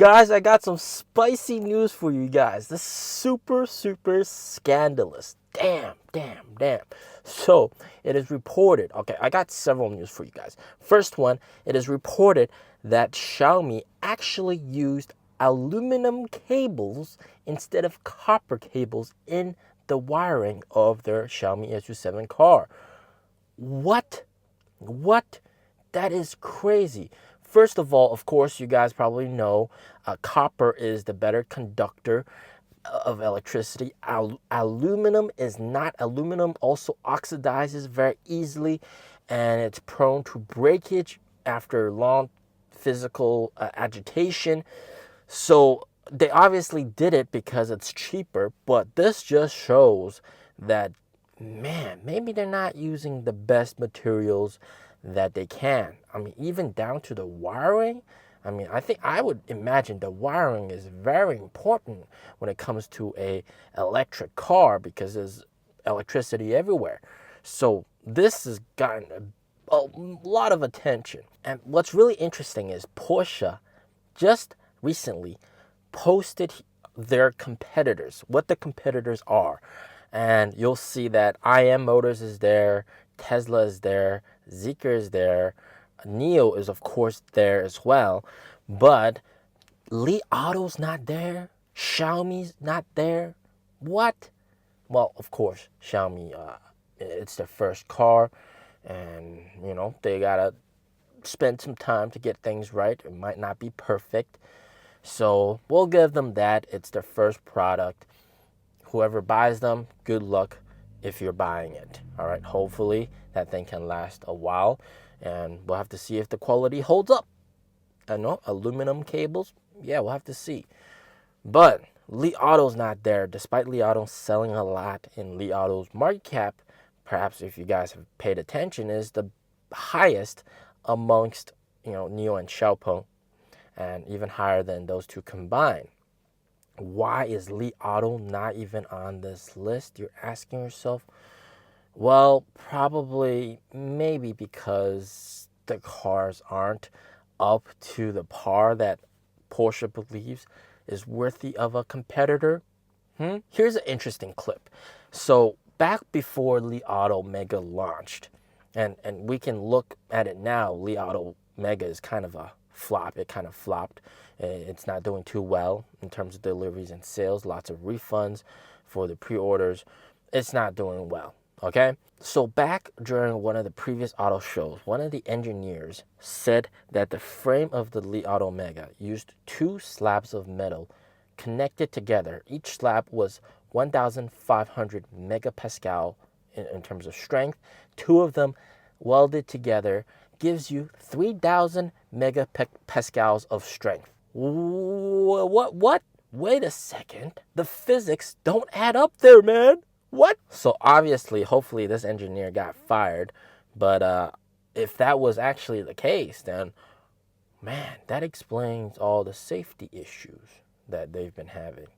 Guys, I got some spicy news for you guys. This is super, super scandalous. Damn. So, it is reported. Okay, I got several news for you guys. First one, it is reported that Xiaomi actually used aluminum cables instead of copper cables in the wiring of their Xiaomi SU7 car. What? That is crazy. First of all, of course, you guys probably know copper is the better conductor of electricity. Aluminum is not. Aluminum also oxidizes very easily, and it's prone to breakage after long physical agitation. So they obviously did it because it's cheaper, but this just shows that, man, maybe they're not using the best materials that they can. I mean, even down to the wiring. I mean, I would imagine the wiring is very important when it comes to a electric car because there's electricity everywhere. So this has gotten a lot of attention. And what's really interesting is Porsche just recently posted their competitors, what the competitors are. And you'll see that IM Motors is there, Tesla is there, Zeekr is there, NIO is of course there as well, but Li Auto's not there, Xiaomi's not there. What? Well, of course, Xiaomi, it's their first car, and they gotta spend some time to get things right. It might not be perfect, so we'll give them that. It's their first product. Whoever buys them, good luck if you're buying it. All right, hopefully that thing can last a while, and we'll have to see if the quality holds up. I know aluminum cables, yeah, we'll have to see. But Li Auto's not there, despite Li Auto selling a lot, in Li Auto's market cap, perhaps if you guys have paid attention, is the highest amongst NIO and Xiaopeng, and even higher than those two combined. Why is Li Auto not even on this list, you're asking yourself? Well, maybe because the cars aren't up to the par that Porsche believes is worthy of a competitor. Here's an interesting clip. So back before Li Auto Mega launched, and we can look at it now, Li Auto Mega is kind of a flop. It kind of flopped. It's not doing too well in terms of deliveries and sales. Lots of refunds for the pre-orders. It's not doing well, okay? So back during one of the previous auto shows, one of the engineers said that the frame of the Li Auto Mega used 2 slabs of metal connected together. Each slab was 1,500 megapascal in terms of strength. 2 of them welded together gives you 3,000 megapascals of strength. What? Wait a second. The physics don't add up there, man. What? So obviously, hopefully this engineer got fired. But if that was actually the case, then, man, that explains all the safety issues that they've been having.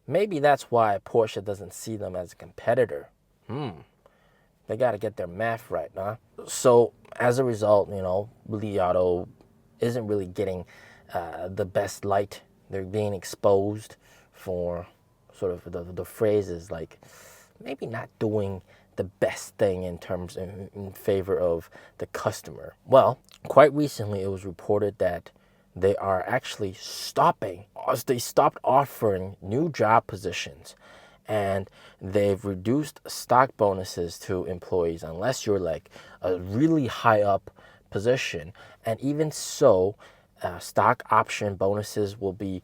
Maybe that's why Porsche doesn't see them as a competitor. They got to get their math right, huh? So as a result, Li Auto isn't really getting the best light. They're being exposed for sort of the phrases like maybe not doing the best thing in favor of the customer. Well, quite recently it was reported that they are actually they stopped offering new job positions, and they've reduced stock bonuses to employees unless you're like a really high up position. And even so, stock option bonuses will be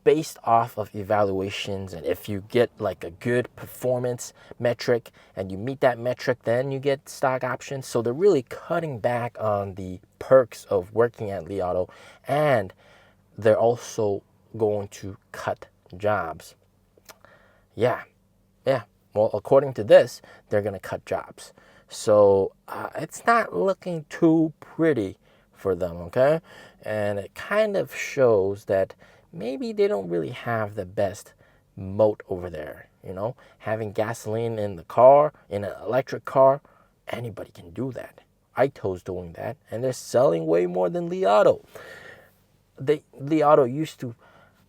based off of evaluations, and if you get like a good performance metric and you meet that metric, then you get stock options. So they're really cutting back on the perks of working at Li Auto, and they're also going to cut jobs. Yeah. Well, according to this, they're going to cut jobs. So it's not looking too pretty for them, okay? And it kind of shows that maybe they don't really have the best moat over there, Having gasoline in the car, in an electric car, anybody can do that. Ito's doing that, and they're selling way more than Li Auto. Li Auto used to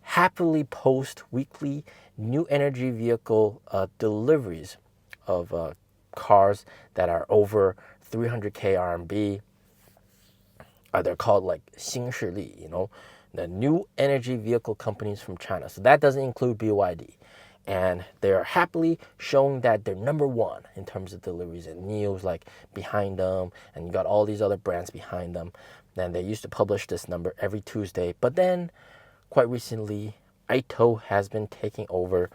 happily post weekly new energy vehicle deliveries of cars that are over 300k RMB. They're called like 新势力, the new energy vehicle companies from China. So that doesn't include BYD. And they're happily showing that they're number one in terms of deliveries. And NIO's like behind them. And you got all these other brands behind them. And they used to publish this number every Tuesday. But then, quite recently, Ito has been taking over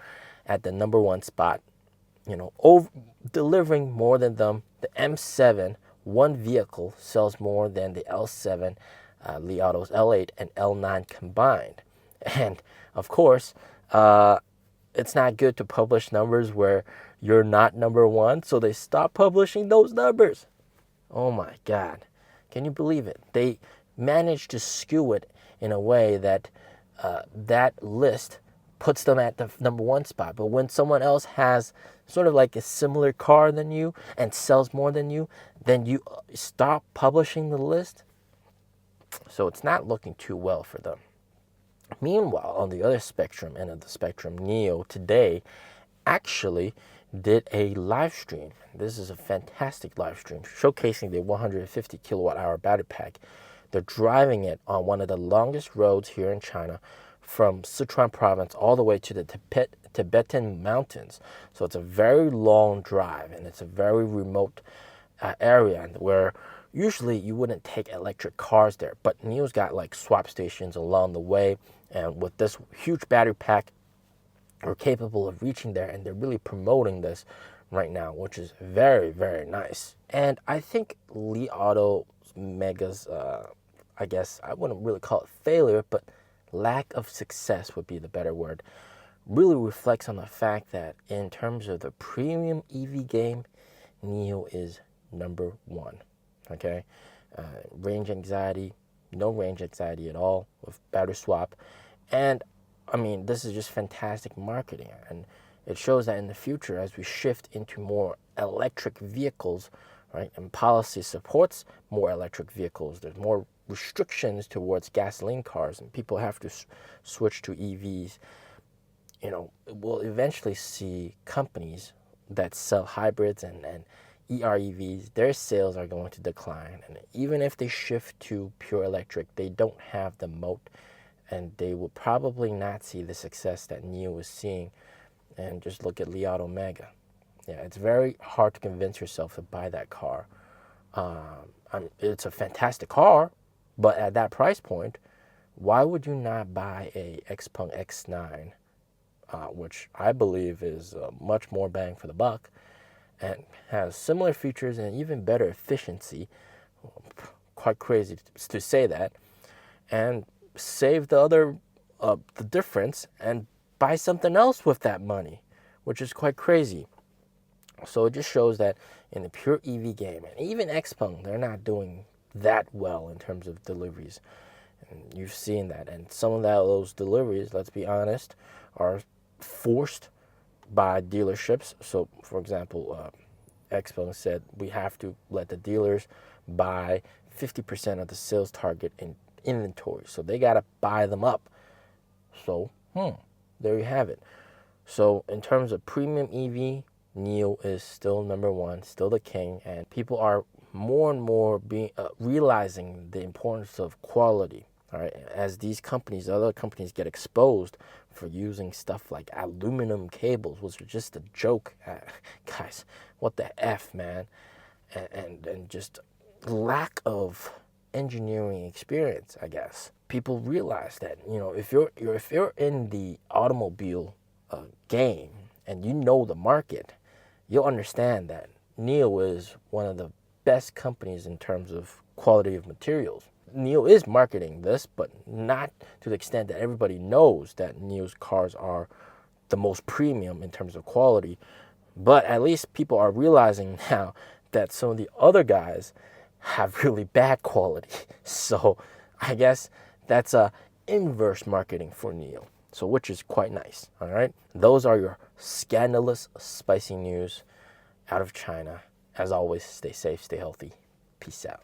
at the number one spot. Delivering more than them. The M7, one vehicle, sells more than the L7, Li Auto's L8 and L9 combined. And, of course, it's not good to publish numbers where you're not number one, so they stop publishing those numbers. Oh my God. Can you believe it? They managed to skew it in a way that that list puts them at the number one spot. But when someone else has sort of like a similar car than you and sells more than you, then you stop publishing the list. So it's not looking too well for them. Meanwhile, on the other spectrum, end of the spectrum, NIO today actually did a live stream. This is a fantastic live stream showcasing the 150 kilowatt hour battery pack. They're driving it on one of the longest roads here in China from Sichuan province all the way to the Tibetan mountains. So it's a very long drive, and it's a very remote area where usually you wouldn't take electric cars there, but NIO's got like swap stations along the way, and with this huge battery pack, we're capable of reaching there, and they're really promoting this right now, which is very, very nice. And I think Li Auto Mega's, I guess I wouldn't really call it failure, but lack of success would be the better word, really reflects on the fact that in terms of the premium EV game, NIO is number one. Okay, range anxiety, no range anxiety at all with battery swap. And I mean, this is just fantastic marketing, and it shows that in the future, as we shift into more electric vehicles, right, and policy supports more electric vehicles, there's more restrictions towards gasoline cars, and people have to switch to EVs. We'll eventually see companies that sell hybrids and EREVs, their sales are going to decline. And even if they shift to pure electric, they don't have the moat, and they will probably not see the success that NIO is seeing. And just look at Li Auto Mega. Yeah, it's very hard to convince yourself to buy that car. It's a fantastic car, but at that price point, why would you not buy a Xpeng X9, which I believe is much more bang for the buck, and has similar features and even better efficiency, quite crazy to say that, and save the difference and buy something else with that money, which is quite crazy. So it just shows that in the pure EV game, and even Xpeng, they're not doing that well in terms of deliveries. And you've seen that, and some of those deliveries, let's be honest, are forced by dealerships. So, for example, Xpeng said we have to let the dealers buy 50% of the sales target in inventory. So they got to buy them up. So, there you have it. So in terms of premium EV, NIO is still number one, still the king, and people are more and more realizing the importance of quality. All right, as these companies, other companies get exposed for using stuff like aluminum cables, which are just a joke, guys. What the F, man? And just lack of engineering experience, I guess. People realize that if you're in the automobile game and you know the market, you'll understand that NIO is one of the best companies in terms of quality of materials. NIO is marketing this, but not to the extent that everybody knows that NIO's cars are the most premium in terms of quality. But at least people are realizing now that some of the other guys have really bad quality. So I guess that's a inverse marketing for NIO. So which is quite nice. All right. Those are your scandalous, spicy news out of China. As always, stay safe, stay healthy. Peace out.